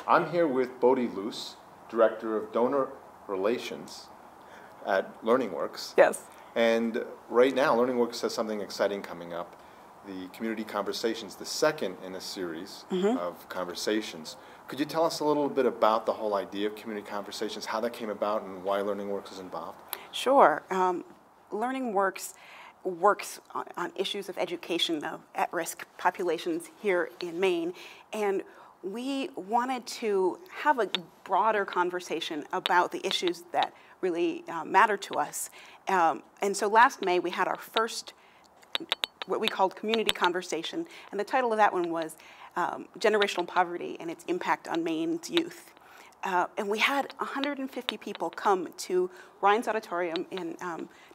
I'm here with Bodi Luse, Director of Donor Relations at LearningWorks. Yes. And right now, LearningWorks has something exciting coming up. The Community Conversations, the second in a series of conversations. Could you tell us a little bit about the whole idea of Community Conversations, how that came about, and why LearningWorks is involved? Sure. LearningWorks works on issues of education of at-risk populations here in Maine, and we wanted to have a broader conversation about the issues that really matter to us. And so last May we had our first, what we called Community Conversation, and the title of that one was Generational Poverty and Its Impact on Maine's Youth. And we had 150 people come to Ryan's Auditorium in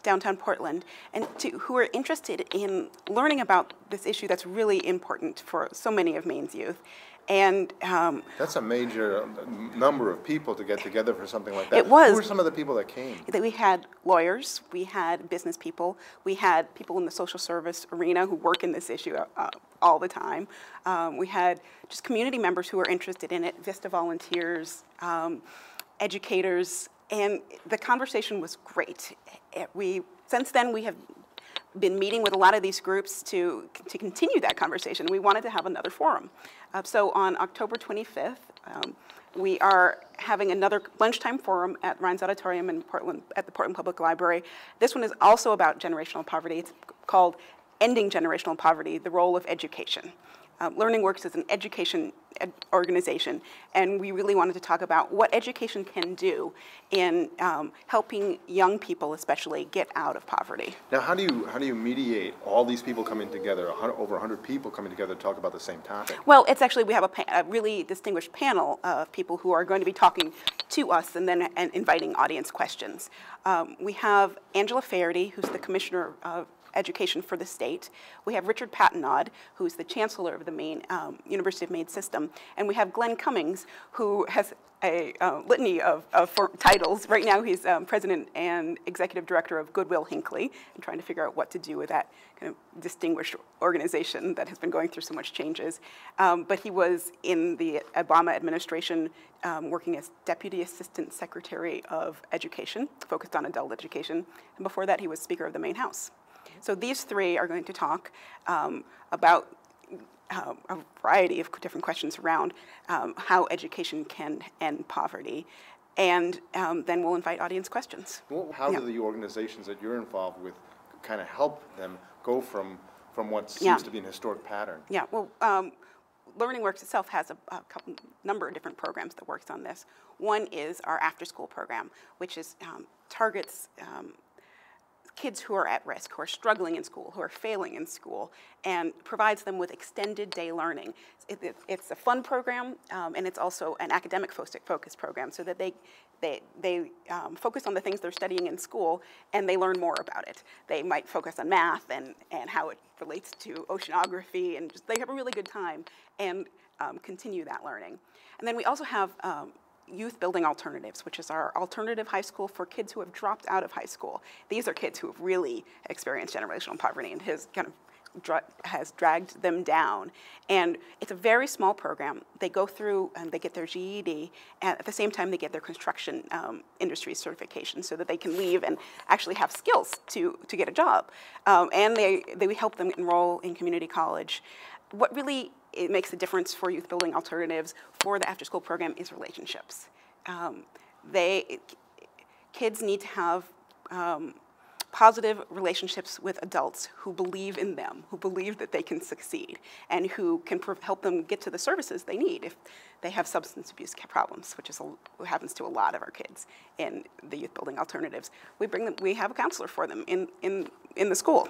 downtown Portland, and who are interested in learning about this issue that's really important for so many of Maine's youth. And that's a major number of people to get together for something like that. It was. Who were some of the people that came? We had lawyers, we had business people, we had people in the social service arena who work in this issue all the time. We had just community members who are interested in it, Vista volunteers, educators, and the conversation was great. Since then we have been meeting with a lot of these groups to continue that conversation. We wanted to have another forum. So on October 25th, we are having another lunchtime forum at Ryan's Auditorium in Portland, at the Portland Public Library. This one is also about generational poverty. It's called Ending Generational Poverty, the Role of Education. LearningWorks is an education organization, and we really wanted to talk about what education can do in helping young people, especially, get out of poverty. Now, how do you mediate all these people coming together, over 100 people coming together to talk about the same topic? Well, it's actually, we have a really distinguished panel of people who are going to be talking to us and then inviting audience questions. We have Angela Faherty, who's the Commissioner of Education for the state. We have Richard Pattinaud, who's the Chancellor of the Maine University of Maine system, and we have Glenn Cummings, who has a litany of titles. Right now he's President and Executive Director of Goodwill Hinckley, and trying to figure out what to do with that kind of distinguished organization that has been going through so much changes. But he was in the Obama administration working as Deputy Assistant Secretary of Education, focused on adult education, and before that he was Speaker of the Maine House. So these three are going to talk about a variety of different questions around how education can end poverty, and then we'll invite audience questions. Well, how do the organizations that you're involved with kind of help them go from what seems to be an historic pattern? Yeah, well, LearningWorks itself has a number of different programs that works on this. One is our after-school program, which is targets kids who are at risk, who are struggling in school, who are failing in school, and provides them with extended day learning. It's a fun program, and it's also an academic focused program, so that they focus on the things they're studying in school, and they learn more about it. They might focus on math and how it relates to oceanography, and just, they have a really good time and continue that learning. And then we also have Youth Building Alternatives, which is our alternative high school for kids who have dropped out of high school. These are kids who have really experienced generational poverty and has dragged them down. And it's a very small program. They go through and they get their GED, and at the same time they get their construction industry certification so that they can leave and actually have skills to get a job. And they help them enroll in community college. What really it makes a difference for Youth Building Alternatives for the after-school program is relationships. Kids need to have positive relationships with adults who believe in them, who believe that they can succeed, and who can help them get to the services they need if they have substance abuse problems, which happens to a lot of our kids in the Youth Building Alternatives. We have a counselor for them in the school.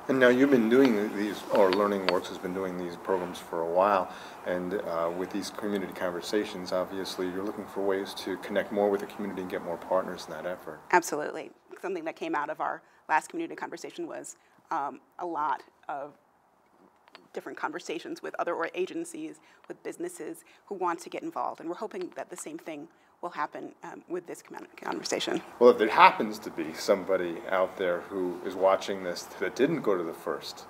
And now you've been doing these, or LearningWorks has been doing these programs for a while, and with these community conversations, obviously you're looking for ways to connect more with the community and get more partners in that effort. Absolutely. Something that came out of our last community conversation was a lot of different conversations with other agencies, with businesses who want to get involved, and we're hoping that the same thing will happen with this conversation. Well, if there happens to be somebody out there who is watching this that didn't go to the first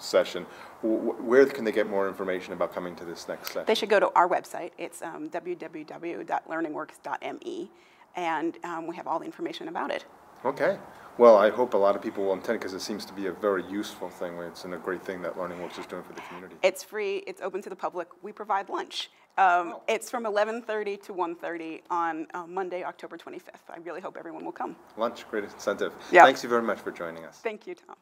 session. Where can they get more information about coming to this next session? They should go to our website. It's www.learningworks.me, and we have all the information about it. Okay. Well, I hope a lot of people will attend because it seems to be a very useful thing. It's a great thing that LearningWorks is doing for the community. It's free. It's open to the public. We provide lunch. It's from 11:30 to 1:30 on Monday, October 25th. I really hope everyone will come. Lunch, great incentive. Yeah. Thanks you very much for joining us. Thank you, Tom.